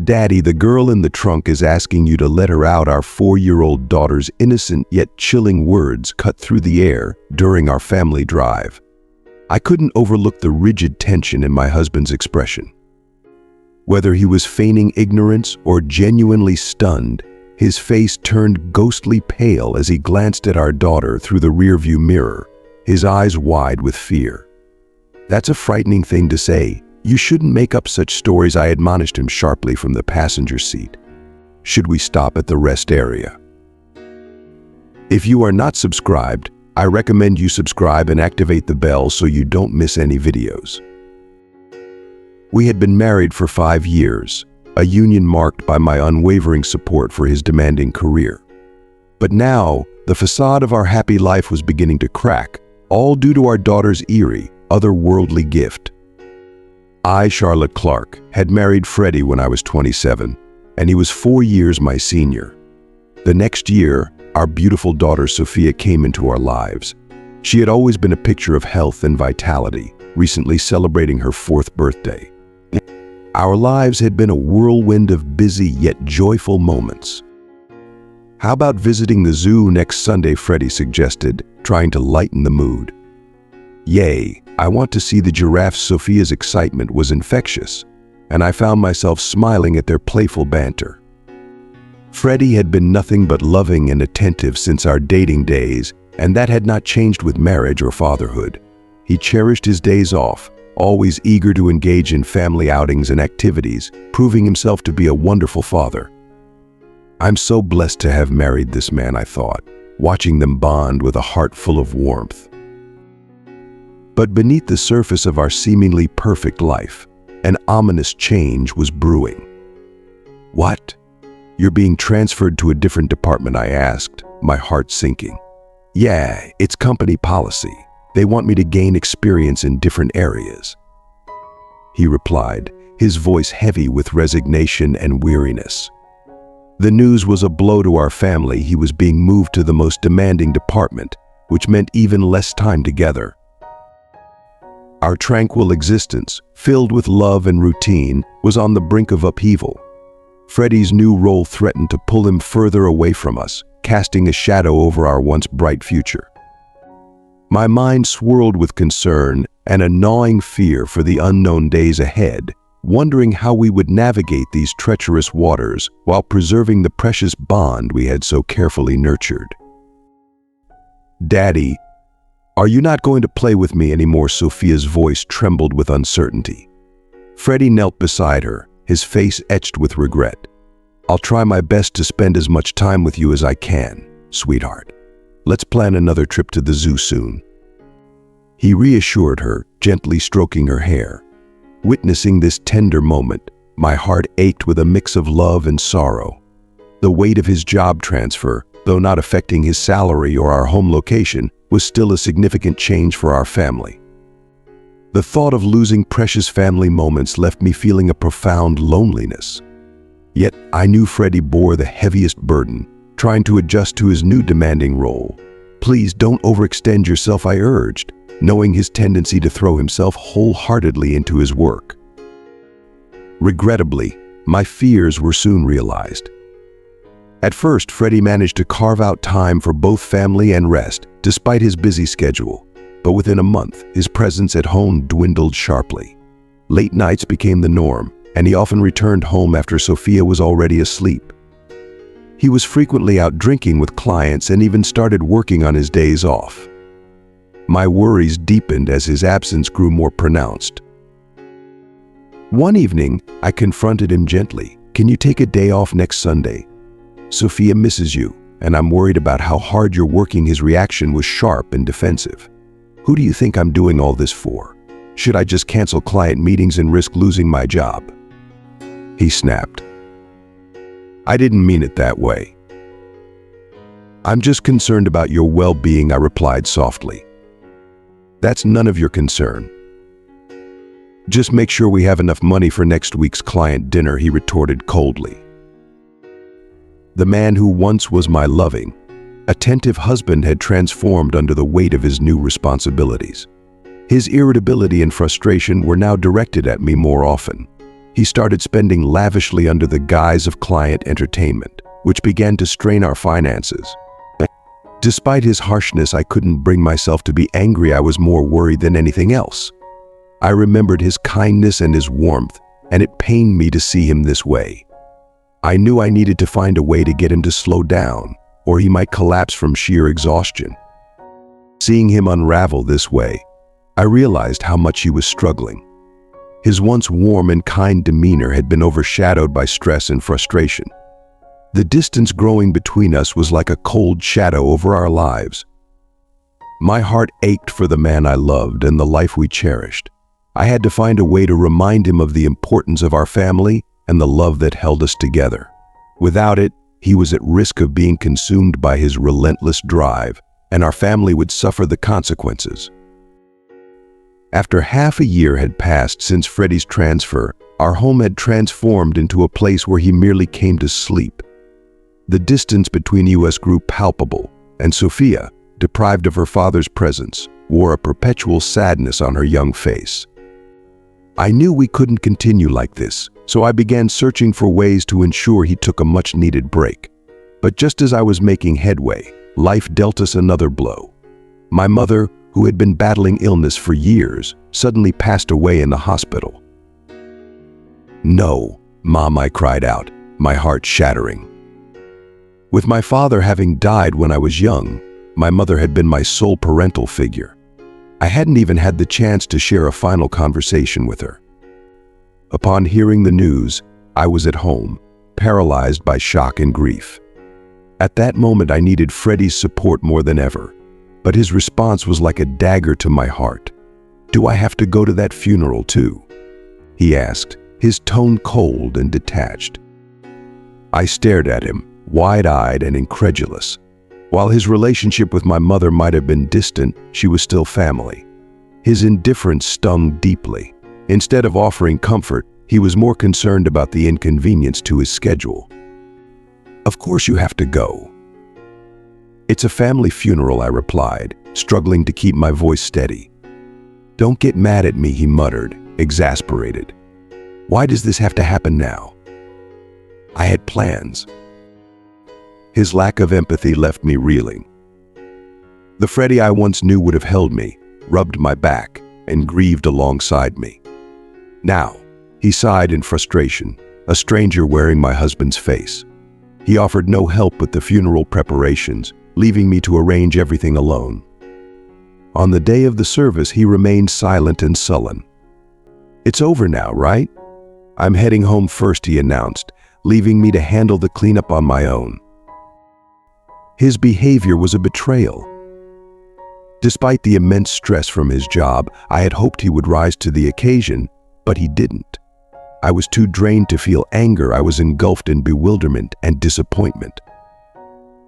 "Daddy, the girl in the trunk is asking you to let her out." Our 4-year-old daughter's innocent yet chilling words cut through the air during our family drive. I couldn't overlook the rigid tension in my husband's expression. Whether he was feigning ignorance or genuinely stunned, his face turned ghostly pale as he glanced at our daughter through the rearview mirror, his eyes wide with fear. "That's a frightening thing to say. You shouldn't make up such stories," I admonished him sharply from the passenger seat. "Should we stop at the rest area?" If you are not subscribed, I recommend you subscribe and activate the bell so you don't miss any videos. We had been married for 5 years, a union marked by my unwavering support for his demanding career. But now, the facade of our happy life was beginning to crack, all due to our daughter's eerie, otherworldly gift. I, Charlotte Clark, had married Freddie when I was 27, and he was 4 years my senior. The next year, our beautiful daughter Sophia came into our lives. She had always been a picture of health and vitality, recently celebrating her 4th birthday. Our lives had been a whirlwind of busy yet joyful moments. "How about visiting the zoo next Sunday?" Freddie suggested, trying to lighten the mood. "Yay, I want to see the giraffes." Sophia's excitement was infectious, and I found myself smiling at their playful banter. Freddie had been nothing but loving and attentive since our dating days, and that had not changed with marriage or fatherhood. He cherished his days off, always eager to engage in family outings and activities, proving himself to be a wonderful father. "I'm so blessed to have married this man," I thought, watching them bond with a heart full of warmth. But beneath the surface of our seemingly perfect life, an ominous change was brewing. "What? You're being transferred to a different department?" I asked, my heart sinking. "Yeah, it's company policy. They want me to gain experience in different areas," he replied, his voice heavy with resignation and weariness. The news was a blow to our family. He was being moved to the most demanding department, which meant even less time together. Our tranquil existence, filled with love and routine, was on the brink of upheaval. Freddie's new role threatened to pull him further away from us, casting a shadow over our once bright future. My mind swirled with concern and a gnawing fear for the unknown days ahead, wondering how we would navigate these treacherous waters while preserving the precious bond we had so carefully nurtured. "Daddy, are you not going to play with me anymore?" Sophia's voice trembled with uncertainty. Freddie knelt beside her, his face etched with regret. "I'll try my best to spend as much time with you as I can, sweetheart. Let's plan another trip to the zoo soon," he reassured her, gently stroking her hair. Witnessing this tender moment, my heart ached with a mix of love and sorrow. The weight of his job transfer, though not affecting his salary or our home location, was still a significant change for our family. The thought of losing precious family moments left me feeling a profound loneliness. Yet I knew Freddie bore the heaviest burden, trying to adjust to his new demanding role. "Please don't overextend yourself," I urged, knowing his tendency to throw himself wholeheartedly into his work. Regrettably, my fears were soon realized. At first, Freddie managed to carve out time for both family and rest, despite his busy schedule. But within a month, his presence at home dwindled sharply. Late nights became the norm, and he often returned home after Sophia was already asleep. He was frequently out drinking with clients and even started working on his days off. My worries deepened as his absence grew more pronounced. One evening, I confronted him gently. "Can you take a day off next Sunday? Sophia misses you, and I'm worried about how hard you're working." His reaction was sharp and defensive. "Who do you think I'm doing all this for? Should I just cancel client meetings and risk losing my job?" he snapped. "I didn't mean it that way. I'm just concerned about your well-being," I replied softly. "That's none of your concern. Just make sure we have enough money for next week's client dinner," he retorted coldly. The man who once was my loving, attentive husband had transformed under the weight of his new responsibilities. His irritability and frustration were now directed at me more often. He started spending lavishly under the guise of client entertainment, which began to strain our finances. Despite his harshness, I couldn't bring myself to be angry. I was more worried than anything else. I remembered his kindness and his warmth, and it pained me to see him this way. I knew I needed to find a way to get him to slow down, or he might collapse from sheer exhaustion. Seeing him unravel this way, I realized how much he was struggling. His once warm and kind demeanor had been overshadowed by stress and frustration. The distance growing between us was like a cold shadow over our lives. My heart ached for the man I loved and the life we cherished. I had to find a way to remind him of the importance of our family and the love that held us together. Without it, he was at risk of being consumed by his relentless drive, and our family would suffer the consequences. After half a year had passed since Freddie's transfer, our home had transformed into a place where he merely came to sleep. The distance between us grew palpable, and Sophia, deprived of her father's presence, wore a perpetual sadness on her young face. I knew we couldn't continue like this, so I began searching for ways to ensure he took a much-needed break. But just as I was making headway, life dealt us another blow. My mother, who had been battling illness for years, suddenly passed away in the hospital. "No, Mom," I cried out, my heart shattering. With my father having died when I was young, my mother had been my sole parental figure. I hadn't even had the chance to share a final conversation with her. Upon hearing the news, I was at home, paralyzed by shock and grief. At that moment, I needed Freddie's support more than ever, but his response was like a dagger to my heart. "Do I have to go to that funeral too?" he asked, his tone cold and detached. I stared at him, wide-eyed and incredulous. While his relationship with my mother might have been distant, she was still family. His indifference stung deeply. Instead of offering comfort, he was more concerned about the inconvenience to his schedule. "Of course you have to go." "It's a family funeral," I replied, struggling to keep my voice steady. "Don't get mad at me," he muttered, exasperated. "Why does this have to happen now? I had plans." His lack of empathy left me reeling. The Freddie I once knew would have held me, rubbed my back, and grieved alongside me. Now, he sighed in frustration, a stranger wearing my husband's face. He offered no help with the funeral preparations, leaving me to arrange everything alone. On the day of the service, he remained silent and sullen. "It's over now, right? I'm heading home first," he announced, leaving me to handle the cleanup on my own. His behavior was a betrayal. Despite the immense stress from his job, I had hoped he would rise to the occasion, but he didn't. I was too drained to feel anger. I was engulfed in bewilderment and disappointment.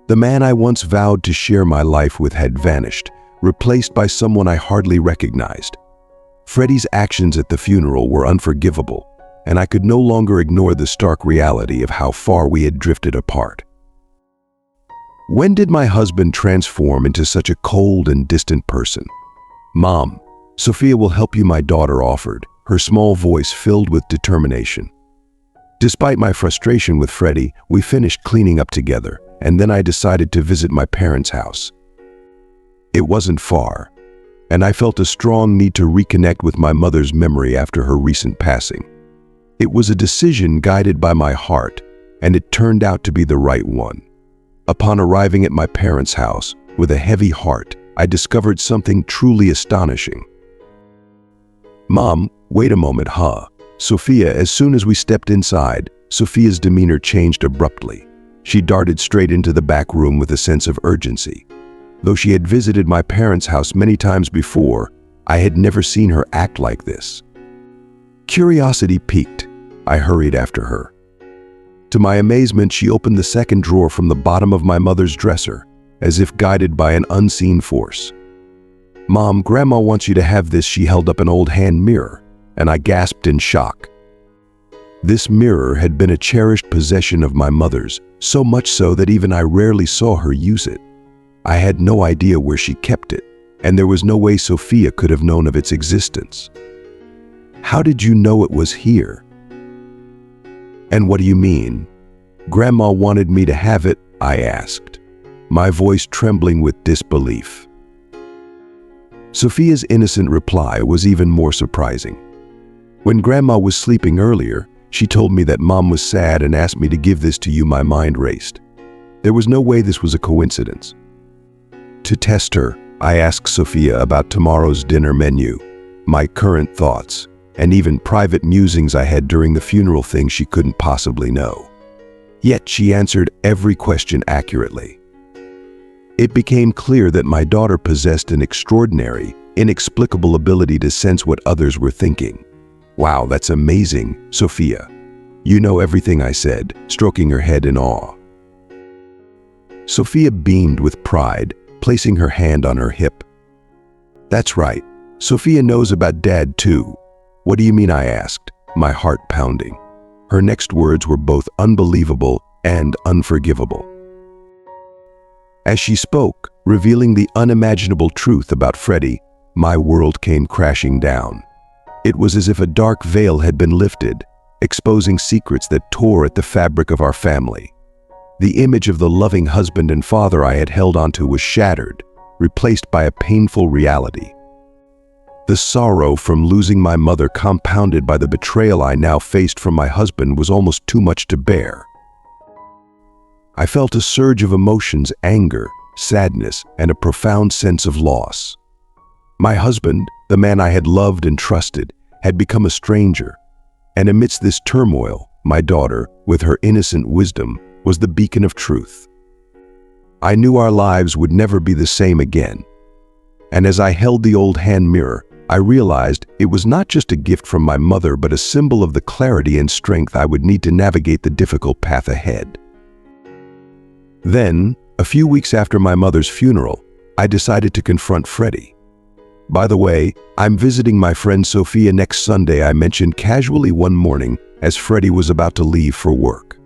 The man I once vowed to share my life with had vanished, replaced by someone I hardly recognized. Freddie's actions at the funeral were unforgivable, and I could no longer ignore the stark reality of how far we had drifted apart. When did my husband transform into such a cold and distant person? "Mom, Sophia will help you," my daughter offered, her small voice filled with determination. Despite my frustration with Freddie, we finished cleaning up together, and then I decided to visit my parents' house. It wasn't far, and I felt a strong need to reconnect with my mother's memory after her recent passing. It was a decision guided by my heart, and it turned out to be the right one. Upon arriving at my parents' house, with a heavy heart, I discovered something truly astonishing. "Mom, wait a moment, huh?" Sophia, as soon as we stepped inside, Sophia's demeanor changed abruptly. She darted straight into the back room with a sense of urgency. Though she had visited my parents' house many times before, I had never seen her act like this. Curiosity piqued. I hurried after her. To my amazement, she opened the second drawer from the bottom of my mother's dresser, as if guided by an unseen force. "Mom, Grandma wants you to have this." She held up an old hand mirror, and I gasped in shock. This mirror had been a cherished possession of my mother's, so much so that even I rarely saw her use it. I had no idea where she kept it, and there was no way Sophia could have known of its existence. "How did you know it was here?" And what do you mean? Grandma wanted me to have it, I asked, my voice trembling with disbelief. Sophia's innocent reply was even more surprising. When Grandma was sleeping earlier, she told me that Mom was sad and asked me to give this to you. My mind raced. There was no way this was a coincidence. To test her, I asked Sophia about tomorrow's dinner menu, my current thoughts, and even private musings I had during the funeral, things she couldn't possibly know. Yet she answered every question accurately. It became clear that my daughter possessed an extraordinary, inexplicable ability to sense what others were thinking. Wow, that's amazing, Sophia. You know everything, I said, stroking her head in awe. Sophia beamed with pride, placing her hand on her hip. That's right, Sophia knows about Dad too. What do you mean, I asked, my heart pounding. Her next words were both unbelievable and unforgivable. As she spoke, revealing the unimaginable truth about Freddie, my world came crashing down. It was as if a dark veil had been lifted, exposing secrets that tore at the fabric of our family. The image of the loving husband and father I had held onto was shattered, replaced by a painful reality. The sorrow from losing my mother, compounded by the betrayal I now faced from my husband, was almost too much to bear. I felt a surge of emotions: anger, sadness, and a profound sense of loss. My husband, the man I had loved and trusted, had become a stranger, and amidst this turmoil, my daughter, with her innocent wisdom, was the beacon of truth. I knew our lives would never be the same again, and as I held the old hand mirror, I realized it was not just a gift from my mother, but a symbol of the clarity and strength I would need to navigate the difficult path ahead. Then, a few weeks after my mother's funeral, I decided to confront Freddie. By the way, I'm visiting my friend Sophia next Sunday, I mentioned casually one morning as Freddie was about to leave for work.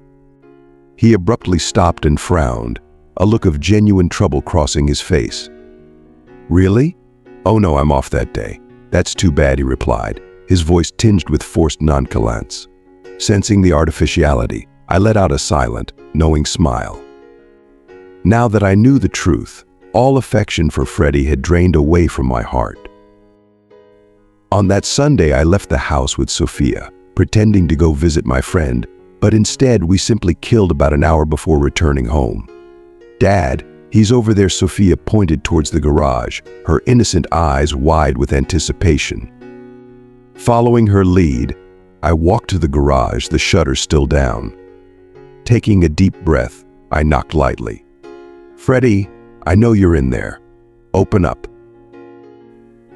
He abruptly stopped and frowned, a look of genuine trouble crossing his face. Really? Oh no, I'm off that day. That's too bad, he replied, his voice tinged with forced nonchalance. Sensing the artificiality, I let out a silent, knowing smile. Now that I knew the truth, all affection for Freddie had drained away from my heart. On that Sunday, I left the house with Sophia, pretending to go visit my friend, but instead we simply killed about an hour before returning home. Dad, he's over there, Sophia pointed towards the garage, her innocent eyes wide with anticipation. Following her lead, I walked to the garage, the shutters still down. Taking a deep breath, I knocked lightly. Freddie, I know you're in there. Open up.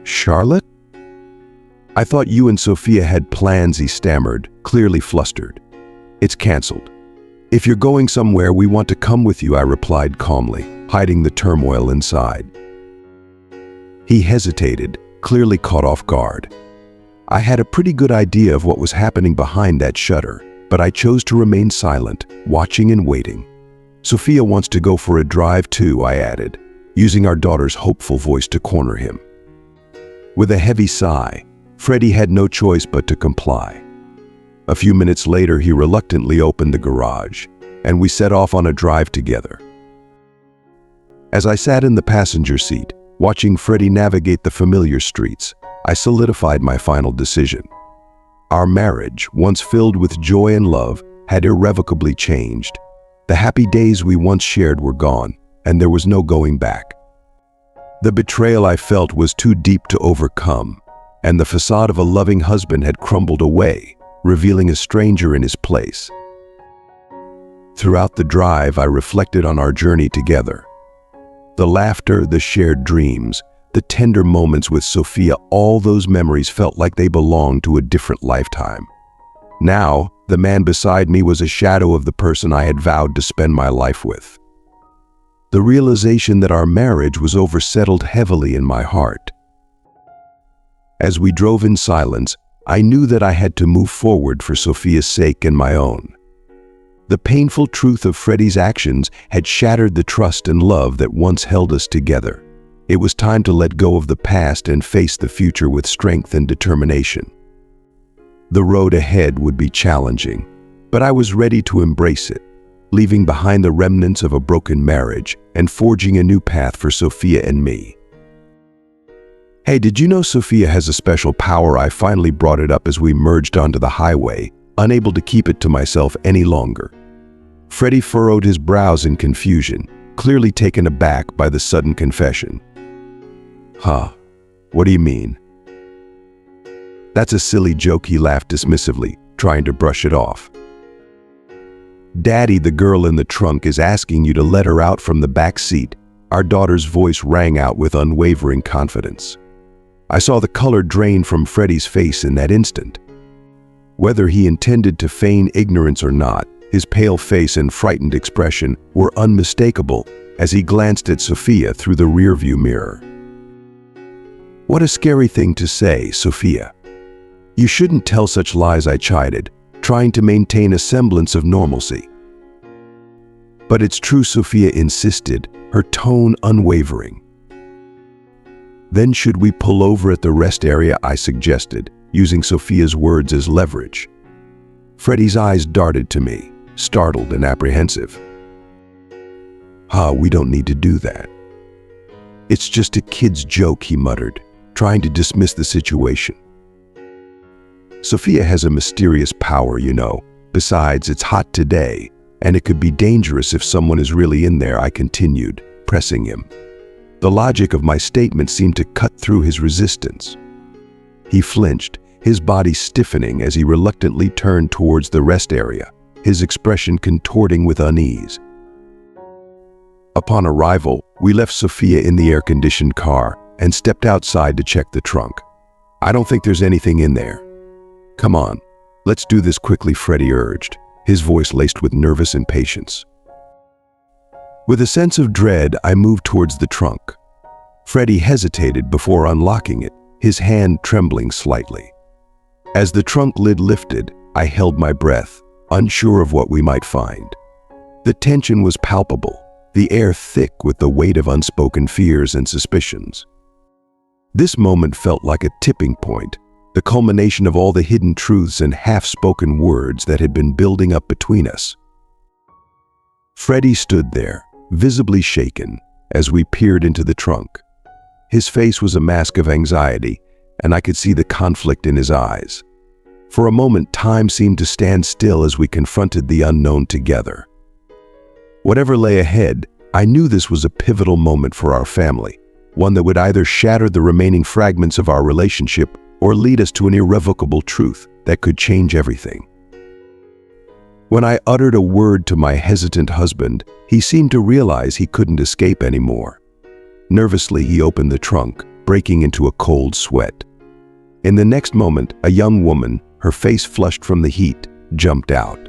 Charlotte? I thought you and Sophia had plans, he stammered, clearly flustered. It's canceled. If you're going somewhere, we want to come with you, I replied calmly, hiding the turmoil inside. He hesitated, clearly caught off guard. I had a pretty good idea of what was happening behind that shutter, but I chose to remain silent, watching and waiting. Sophia wants to go for a drive too, I added, using our daughter's hopeful voice to corner him. With a heavy sigh, Freddie had no choice but to comply. A few minutes later, he reluctantly opened the garage, and we set off on a drive together. As I sat in the passenger seat, watching Freddie navigate the familiar streets, I solidified my final decision. Our marriage, once filled with joy and love, had irrevocably changed. The happy days we once shared were gone, and there was no going back. The betrayal I felt was too deep to overcome, and the facade of a loving husband had crumbled away, revealing a stranger in his place. Throughout the drive, I reflected on our journey together. The laughter, the shared dreams, the tender moments with Sophia, all those memories felt like they belonged to a different lifetime. Now, the man beside me was a shadow of the person I had vowed to spend my life with. The realization that our marriage was over settled heavily in my heart. As we drove in silence, I knew that I had to move forward for Sophia's sake and my own. The painful truth of Freddie's actions had shattered the trust and love that once held us together. It was time to let go of the past and face the future with strength and determination. The road ahead would be challenging, But I was ready to embrace it, leaving behind the remnants of a broken marriage and forging a new path for Sophia and me. Hey, did you know Sophia has a special power? I finally brought it up as we merged onto the highway, unable to keep it to myself any longer. Freddie furrowed his brows in confusion, clearly taken aback by the sudden confession. Huh, what do you mean? That's a silly joke, he laughed dismissively, trying to brush it off. Daddy, the girl in the trunk is asking you to let her out from the back seat. Our daughter's voice rang out with unwavering confidence. I saw the color drain from Freddie's face in that instant. Whether he intended to feign ignorance or not, his pale face and frightened expression were unmistakable as he glanced at Sophia through the rearview mirror. What a scary thing to say, Sophia. You shouldn't tell such lies, I chided, trying to maintain a semblance of normalcy. But it's true, Sophia insisted, her tone unwavering. Then should we pull over at the rest area, I suggested, using Sophia's words as leverage. Freddie's eyes darted to me, startled and apprehensive. We don't need to do that. It's just a kid's joke, he muttered, trying to dismiss the situation. Sophia has a mysterious power, you know. Besides, it's hot today, and it could be dangerous if someone is really in there, I continued, pressing him. The logic of my statement seemed to cut through his resistance. He flinched, his body stiffening as he reluctantly turned towards the rest area, his expression contorting with unease. Upon arrival, we left Sophia in the air-conditioned car and stepped outside to check the trunk. I don't think there's anything in there. Come on, let's do this quickly, Freddie urged, his voice laced with nervous impatience. With a sense of dread, I moved towards the trunk. Freddie hesitated before unlocking it, his hand trembling slightly. As the trunk lid lifted, I held my breath, unsure of what we might find. The tension was palpable, the air thick with the weight of unspoken fears and suspicions. This moment felt like a tipping point, the culmination of all the hidden truths and half-spoken words that had been building up between us. Freddie stood there, visibly shaken, as we peered into the trunk. His face was a mask of anxiety, and I could see the conflict in his eyes. For a moment, time seemed to stand still as we confronted the unknown together. Whatever lay ahead, I knew this was a pivotal moment for our family, one that would either shatter the remaining fragments of our relationship or lead us to an irrevocable truth that could change everything. When I uttered a word to my hesitant husband, he seemed to realize he couldn't escape anymore. Nervously, he opened the trunk, breaking into a cold sweat. In the next moment, a young woman, her face flushed from the heat, jumped out.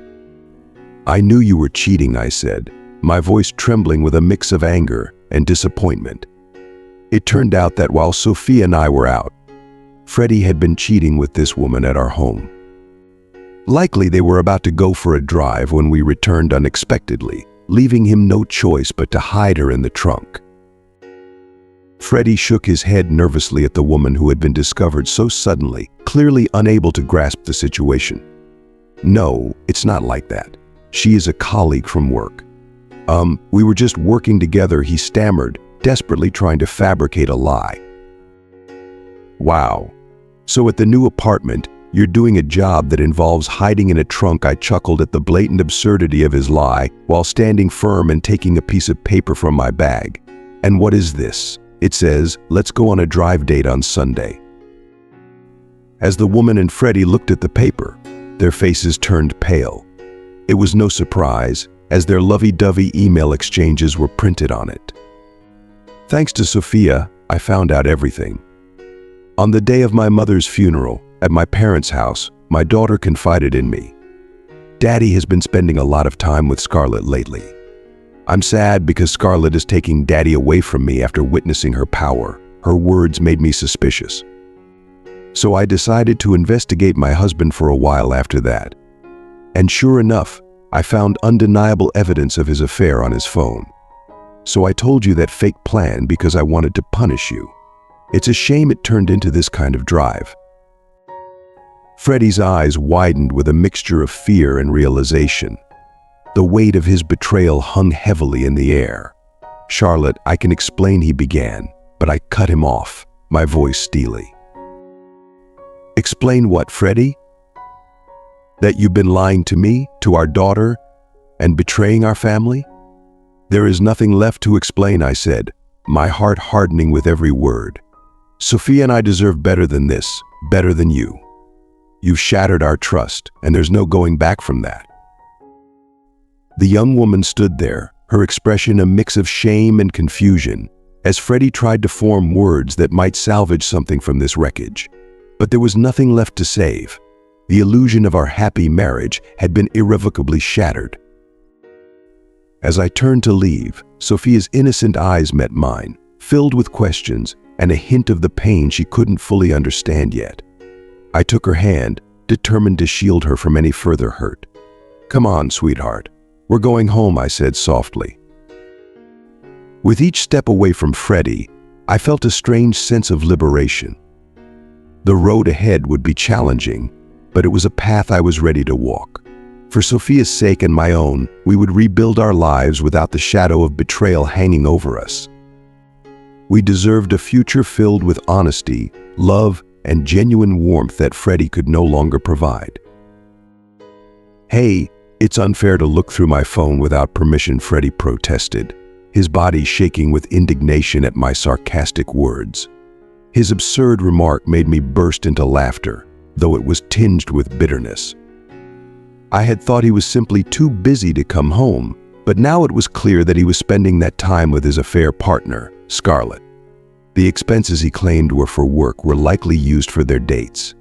I knew you were cheating, I said, my voice trembling with a mix of anger and disappointment. It turned out that while Sophia and I were out, Freddie had been cheating with this woman at our home. Likely they were about to go for a drive when we returned unexpectedly, leaving him no choice but to hide her in the trunk. Freddie shook his head nervously at the woman who had been discovered so suddenly, clearly unable to grasp the situation. No, it's not like that. She is a colleague from work. We were just working together, he stammered, desperately trying to fabricate a lie. Wow. So at the new apartment, you're doing a job that involves hiding in a trunk, I chuckled at the blatant absurdity of his lie while standing firm and taking a piece of paper from my bag. And what is this? It says, let's go on a drive date on Sunday. As the woman and Freddie looked at the paper, their faces turned pale. It was no surprise, as their lovey-dovey email exchanges were printed on it. Thanks to Sophia, I found out everything. On the day of my mother's funeral, at my parents' house, my daughter confided in me. Daddy has been spending a lot of time with Scarlett lately. I'm sad because Scarlett is taking Daddy away from me after witnessing her power. Her words made me suspicious. So I decided to investigate my husband for a while after that. And sure enough, I found undeniable evidence of his affair on his phone. So I told you that fake plan because I wanted to punish you. It's a shame it turned into this kind of drive. Freddie's eyes widened with a mixture of fear and realization. The weight of his betrayal hung heavily in the air. "Charlotte, I can explain," he began, but I cut him off, my voice steely. "Explain what, Freddie?" "That you've been lying to me, to our daughter, and betraying our family?" "There is nothing left to explain," I said, my heart hardening with every word. "Sophia and I deserve better than this, better than you. You've shattered our trust, and there's no going back from that." The young woman stood there, her expression a mix of shame and confusion, as Freddie tried to form words that might salvage something from this wreckage. But there was nothing left to save. The illusion of our happy marriage had been irrevocably shattered. As I turned to leave, Sophia's innocent eyes met mine, filled with questions and a hint of the pain she couldn't fully understand yet. I took her hand, determined to shield her from any further hurt. "Come on, sweetheart. We're going home," I said softly. With each step away from Freddie, I felt a strange sense of liberation. The road ahead would be challenging, but it was a path I was ready to walk. For Sophia's sake and my own, we would rebuild our lives without the shadow of betrayal hanging over us. We deserved a future filled with honesty, love, and genuine warmth that Freddie could no longer provide. "Hey, it's unfair to look through my phone without permission," Freddie protested, his body shaking with indignation at my sarcastic words. His absurd remark made me burst into laughter, though it was tinged with bitterness. I had thought he was simply too busy to come home, but now it was clear that he was spending that time with his affair partner, Scarlett. The expenses he claimed were for work were likely used for their dates.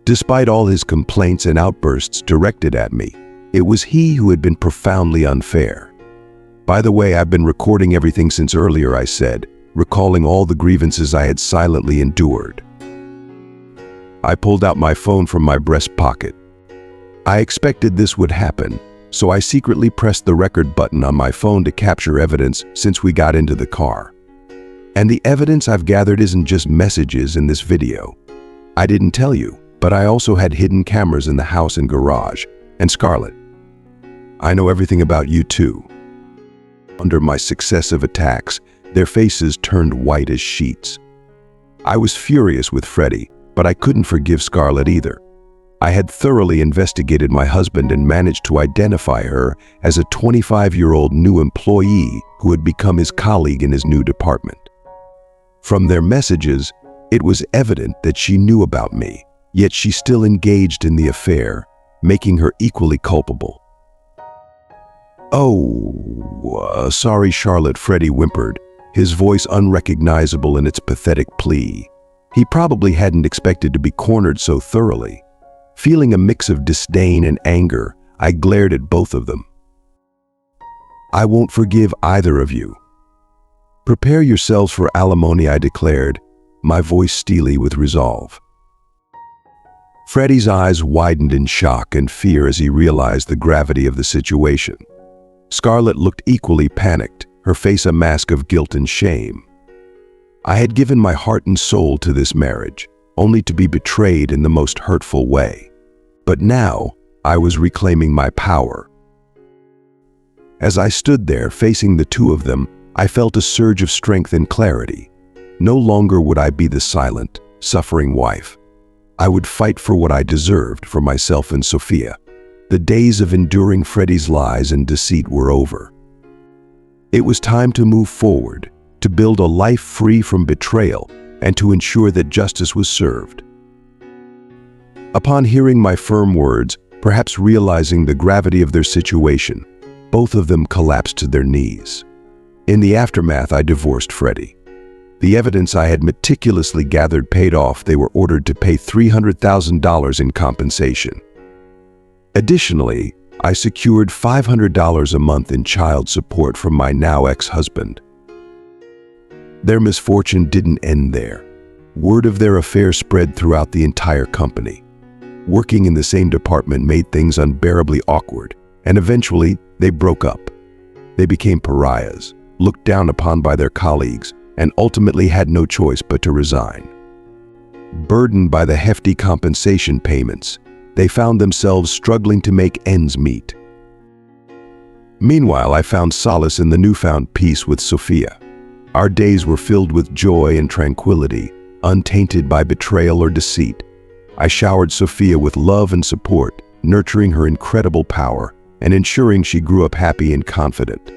Despite all his complaints and outbursts directed at me, it was he who had been profoundly unfair. "By the way, I've been recording everything since earlier," I said, recalling all the grievances I had silently endured. I pulled out my phone from my breast pocket. I expected this would happen, so I secretly pressed the record button on my phone to capture evidence since we got into the car. And the evidence I've gathered isn't just messages in this video. I didn't tell you, but I also had hidden cameras in the house and garage. And Scarlett, I know everything about you too. Under my successive attacks, their faces turned white as sheets. I was furious with Freddie, but I couldn't forgive Scarlett either. I had thoroughly investigated my husband and managed to identify her as a 25-year-old new employee who had become his colleague in his new department. From their messages, it was evident that she knew about me, yet she still engaged in the affair, making her equally culpable. Sorry, Charlotte," Freddie whimpered, his voice unrecognizable in its pathetic plea. He probably hadn't expected to be cornered so thoroughly. Feeling a mix of disdain and anger, I glared at both of them. "I won't forgive either of you." "Prepare yourselves for alimony," I declared, my voice steely with resolve. Freddie's eyes widened in shock and fear as he realized the gravity of the situation. Scarlett looked equally panicked, her face a mask of guilt and shame. I had given my heart and soul to this marriage, only to be betrayed in the most hurtful way. But now, I was reclaiming my power. As I stood there facing the two of them, I felt a surge of strength and clarity. No longer would I be the silent, suffering wife. I would fight for what I deserved for myself and Sophia. The days of enduring Freddie's lies and deceit were over. It was time to move forward, to build a life free from betrayal, and to ensure that justice was served. Upon hearing my firm words, perhaps realizing the gravity of their situation, both of them collapsed to their knees. In the aftermath, I divorced Freddie. The evidence I had meticulously gathered paid off. They were ordered to pay $300,000 in compensation. Additionally, I secured $500 a month in child support from my now ex-husband. Their misfortune didn't end there. Word of their affair spread throughout the entire company. Working in the same department made things unbearably awkward, and eventually they broke up. They became pariahs, looked down upon by their colleagues, and ultimately had no choice but to resign. burdened by the hefty compensation payments. They found themselves struggling to make ends meet. Meanwhile, I found solace in the newfound peace with Sophia. Our days were filled with joy and tranquility, untainted by betrayal or deceit. I showered Sophia with love and support, nurturing her incredible power and ensuring she grew up happy and confident.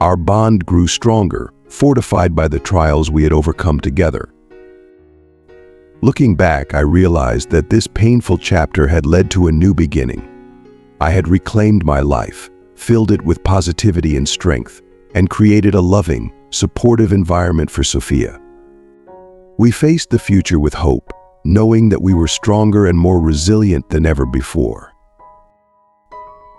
Our bond grew stronger, fortified by the trials we had overcome together. Looking back, I realized that this painful chapter had led to a new beginning. I had reclaimed my life, filled it with positivity and strength, and created a loving, supportive environment for Sophia. We faced the future with hope, knowing that we were stronger and more resilient than ever before.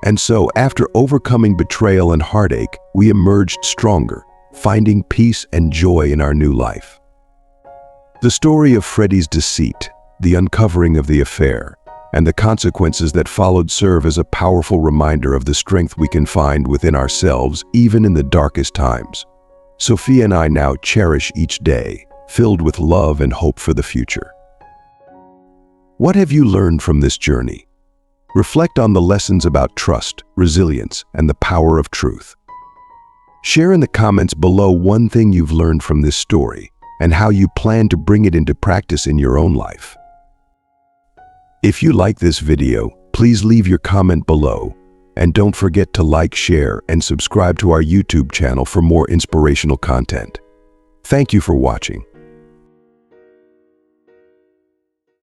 And so, after overcoming betrayal and heartache, we emerged stronger, finding peace and joy in our new life. The story of Freddie's deceit, the uncovering of the affair, and the consequences that followed serve as a powerful reminder of the strength we can find within ourselves, even in the darkest times. Sophia and I now cherish each day, filled with love and hope for the future. What have you learned from this journey? Reflect on the lessons about trust, resilience, and the power of truth. Share in the comments below one thing you've learned from this story and how you plan to bring it into practice in your own life. If you like this video, please leave your comment below, and don't forget to like, share, and subscribe to our YouTube channel for more inspirational content. Thank you for watching.